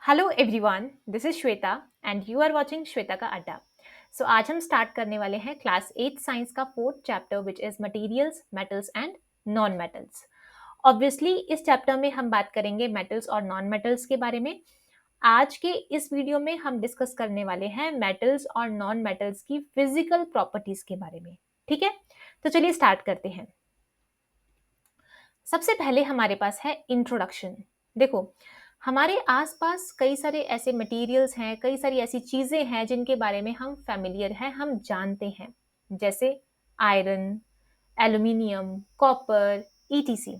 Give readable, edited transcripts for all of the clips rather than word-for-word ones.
Hello everyone, this is Shweta and you are watching Shweta का अड्डा। So आज हम स्टार्ट करने वाले हैं क्लास 8 साइंस का fourth chapter which is materials, metals and non metals. Obviously इस चैप्टर में हम बात करेंगे मेटल्स और नॉन मेटल्स के बारे में। आज के इस वीडियो में हम डिस्कस करने वाले हैं मेटल्स और नॉन मेटल्स की फिजिकल प्रॉपर्टीज के बारे में। ठीक है, तो चलिए स्टार्ट करते हैं। सबसे पहले हमारे पास है इंट्रोडक्शन। देखो, हमारे आसपास कई सारे ऐसे मटेरियल्स हैं, कई सारी ऐसी चीजें हैं जिनके बारे में हम फेमिलियर हैं, हम जानते हैं, जैसे आयरन, एल्यूमिनियम, कॉपर, ईटीसी।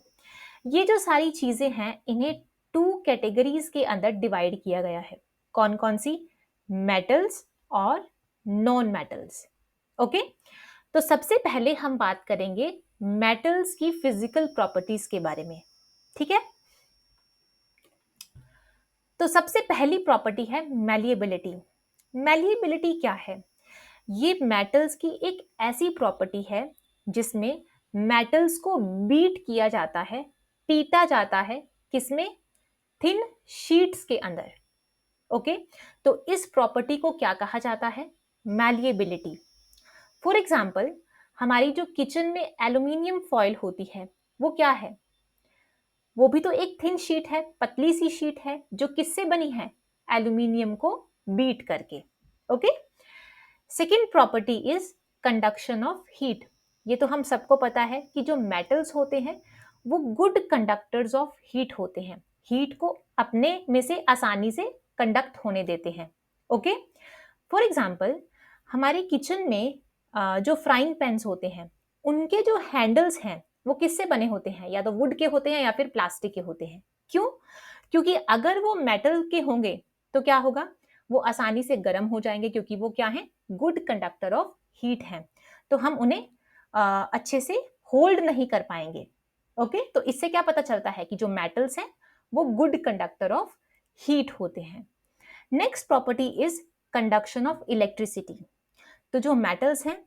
ये जो सारी चीजें हैं इन्हें टू कैटेगरीज के अंदर डिवाइड किया गया है। कौन कौन सी? मेटल्स और नॉन मेटल्स। ओके, तो सबसे पहले हम बात करेंगे मेटल्स की फिजिकल प्रॉपर्टीज के बारे में। ठीक है, तो सबसे पहली प्रॉपर्टी है मैलिएबिलिटी। मैलिएबिलिटी क्या है? ये मेटल्स की एक ऐसी प्रॉपर्टी है जिसमें मेटल्स को बीट किया जाता है, पीटा जाता है। किसमें? थिन शीट्स के अंदर। ओके, तो इस प्रॉपर्टी को क्या कहा जाता है? मैलिएबिलिटी। फॉर एग्जाम्पल, हमारी जो किचन में एल्यूमिनियम फॉयल होती है वो क्या है? वो भी तो एक थिन शीट है, पतली सी शीट है जो किससे बनी है? एल्यूमिनियम को बीट करके। Okay, second property is conduction of heat. ये तो हम सबको पता है कि जो मेटल्स होते हैं वो गुड कंडक्टर्स ऑफ हीट होते हैं, हीट को अपने में से आसानी से कंडक्ट होने देते हैं। ओके, फॉर एग्जाम्पल, हमारे किचन में जो फ्राइंग पैन्स होते हैं उनके जो हैंडल्स हैं वो किससे बने होते हैं? या तो वुड के होते हैं या फिर प्लास्टिक के होते हैं। क्यों? क्योंकि अगर वो मेटल के होंगे तो क्या होगा? वो आसानी से गर्म हो जाएंगे, क्योंकि वो क्या है? गुड कंडक्टर ऑफ हीट हैं, तो हम उन्हें अच्छे से होल्ड नहीं कर पाएंगे। ओके, तो इससे क्या पता चलता है कि जो मेटल्स हैं वो गुड कंडक्टर ऑफ हीट होते हैं। Next property is conduction of electricity. तो जो मेटल्स हैं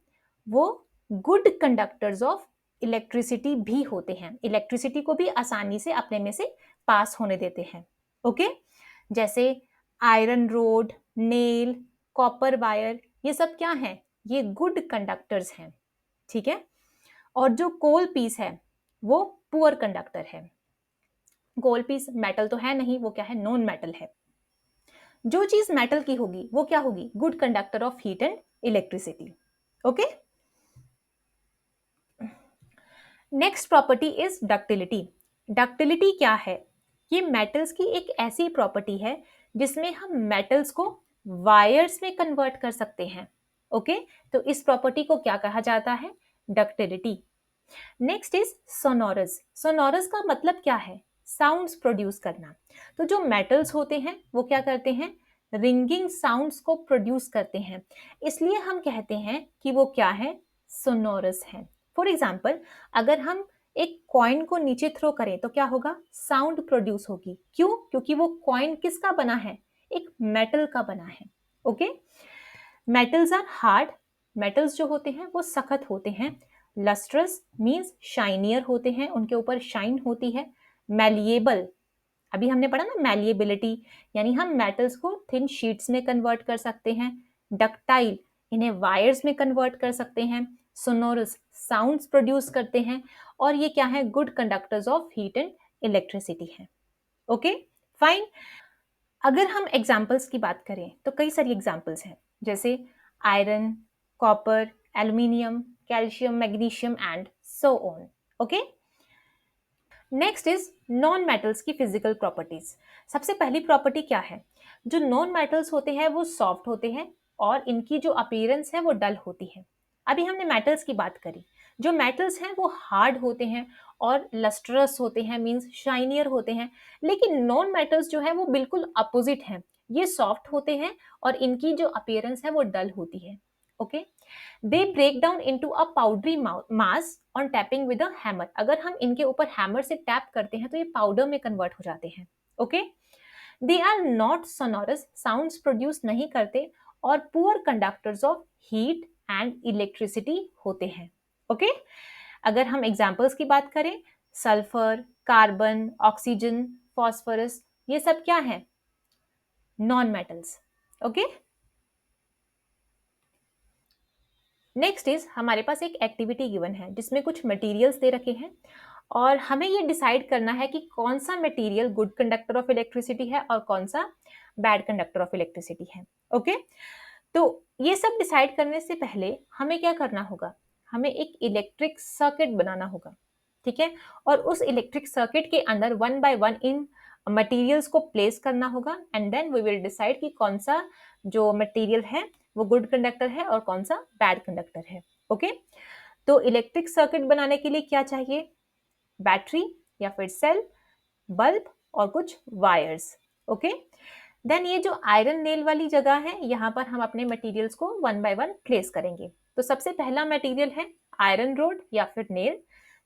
वो गुड कंडक्टर्स ऑफ इलेक्ट्रिसिटी भी होते हैं, इलेक्ट्रिसिटी को भी आसानी से अपने में से पास होने देते हैं। ओके, जैसे iron rod, nail, copper wire, ये सब क्या है? ये गुड कंडक्टर्स हैं। ठीक है, और जो कोल पीस है वो पुअर कंडक्टर है। कोल पीस मेटल तो है नहीं, वो क्या है? नॉन मेटल है। जो चीज मेटल की होगी वो क्या होगी? Good conductor of heat and electricity. Okay, next property is ductility. Ductility क्या है? ये मेटल्स की एक ऐसी प्रॉपर्टी है जिसमें हम मेटल्स को वायर्स में कन्वर्ट कर सकते हैं। ओके, तो इस प्रॉपर्टी को क्या कहा जाता है? Ductility. Next is sonorous. Sonorous का मतलब क्या है? साउंड्स प्रोड्यूस करना। तो जो मेटल्स होते हैं वो क्या करते हैं? रिंगिंग साउंड्स को प्रोड्यूस करते हैं, इसलिए हम कहते हैं कि वो क्या है? सोनोरस है। फॉर एग्जाम्पल, अगर हम एक कॉइन को नीचे थ्रो करें तो क्या होगा? साउंड प्रोड्यूस होगी। क्यों? क्योंकि वो कॉइन किसका बना है? एक मेटल का बना है। Okay, metals are hard. Metals जो होते हैं वो सख्त होते हैं। लस्ट्रस मीन्स शाइनियर होते हैं, उनके ऊपर शाइन होती है। मैलिएबल, अभी हमने पढ़ा ना मैलिएबिलिटी, यानी हम मेटल्स को थिन शीट्स में कन्वर्ट कर सकते हैं। डक्टाइल, इन्हें वायर्स में कन्वर्ट कर सकते हैं। सोनोरस, साउंड्स प्रोड्यूस करते हैं। और ये क्या है? Good conductors of heat and electricity है। Okay, fine. अगर हम एग्जाम्पल्स की बात करें तो कई सारी एग्जाम्पल्स हैं, जैसे iron, copper, aluminium, calcium, magnesium and so on. Okay, next is non metals की फिजिकल प्रॉपर्टीज। सबसे पहली प्रॉपर्टी क्या है? जो नॉन मेटल्स होते हैं वो सॉफ्ट होते हैं और इनकी जो अपीयरेंस है वो डल होती है। अभी हमने मेटल्स की बात करी। जो मेटल्स हैं वो हार्ड होते हैं और लस्ट्रस होते हैं, मींस शाइनियर होते हैं। लेकिन नॉन मेटल्स जो है वो बिल्कुल अपोजिट हैं, ये सॉफ्ट होते हैं और इनकी जो अपीयरेंस है वो डल होती है। Okay, they break down into a powdery mass on tapping with a hammer. अगर हम इनके ऊपर हैमर से टैप करते हैं तो ये पाउडर में कन्वर्ट हो जाते हैं। Okay, they are not sonorous, sounds produce नहीं करते और poor conductors of heat and electricity होते हैं। ओके, अगर हम एग्जाम्पल्स की बात करें, सल्फर, कार्बन, ऑक्सीजन, फॉस्फोरस, ये सब क्या है? Non metals. Okay, next is हमारे पास एक एक्टिविटी गिवन है जिसमें कुछ मटेरियल्स दे रखे हैं और हमें ये डिसाइड करना है कि कौन सा material good conductor of electricity है और कौन सा बैड कंडक्टर ऑफ इलेक्ट्रिसिटी है। ओके, तो ये सब डिसाइड करने से पहले हमें क्या करना होगा, हमें एक इलेक्ट्रिक सर्किट बनाना होगा, ठीक है, और उस इलेक्ट्रिक सर्किट के अंदर वन बाय वन इन मटेरियल्स को प्लेस करना होगा and then we will decide कि कौन सा जो मटेरियल है वो गुड कंडक्टर है और कौन सा बैड कंडक्टर है। ओके, तो इलेक्ट्रिक सर्किट बनाने के लिए क्या चाहिए, बैटरी या फिर सेल, बल्ब और कुछ वायर्स। ओके, देन ये जो आयरन नेल वाली जगह है यहाँ पर हम अपने मटेरियल्स को वन बाय वन प्लेस करेंगे। तो सबसे पहला मटेरियल है आयरन रोड या फिर नेल।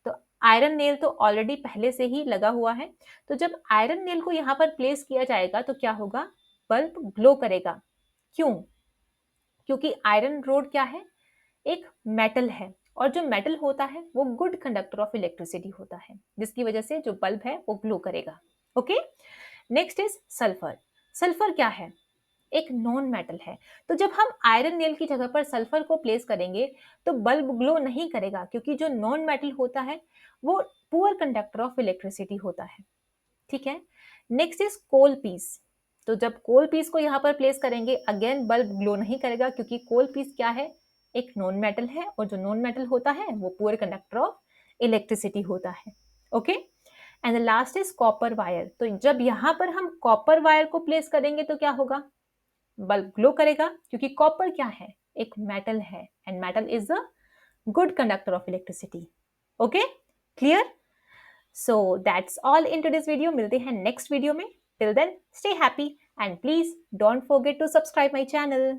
तो आयरन नेल तो ऑलरेडी पहले से ही लगा हुआ है, तो जब आयरन नेल को यहाँ पर प्लेस किया जाएगा तो क्या होगा, बल्ब ग्लो करेगा। क्यों, क्योंकि आयरन रोड क्या है, एक मेटल है और जो मेटल होता है वो गुड कंडक्टर ऑफ इलेक्ट्रिसिटी होता है, जिसकी वजह से जो बल्ब है वो ग्लो करेगा। Okay, next is sulphur. Sulphur क्या है, एक नॉन मेटल है। तो जब हम आयरन नेल की जगह पर सल्फर को प्लेस करेंगे तो बल्ब ग्लो नहीं करेगा, क्योंकि जो नॉन मेटल होता है वो पुअर कंडक्टर ऑफ इलेक्ट्रिसिटी होता है। ठीक है, नेक्स्ट इज कोल पीस। तो जब कोल पीस को यहाँ पर प्लेस करेंगे अगेन बल्ब ग्लो नहीं करेगा, क्योंकि कोल पीस क्या है, एक नॉन मेटल है और जो नॉन मेटल होता है वो पुअर कंडक्टर ऑफ इलेक्ट्रिसिटी होता है। Okay, and the last is copper wire. तो जब यहाँ पर हम कॉपर वायर को प्लेस करेंगे तो क्या होगा, बल्ब ग्लो करेगा, क्योंकि कॉपर क्या है, एक मेटल है and metal is a good conductor of electricity. Okay, clear? So that's all in today's video. मिलते हैं नेक्स्ट वीडियो में। Till then stay happy and please don't forget to subscribe my channel.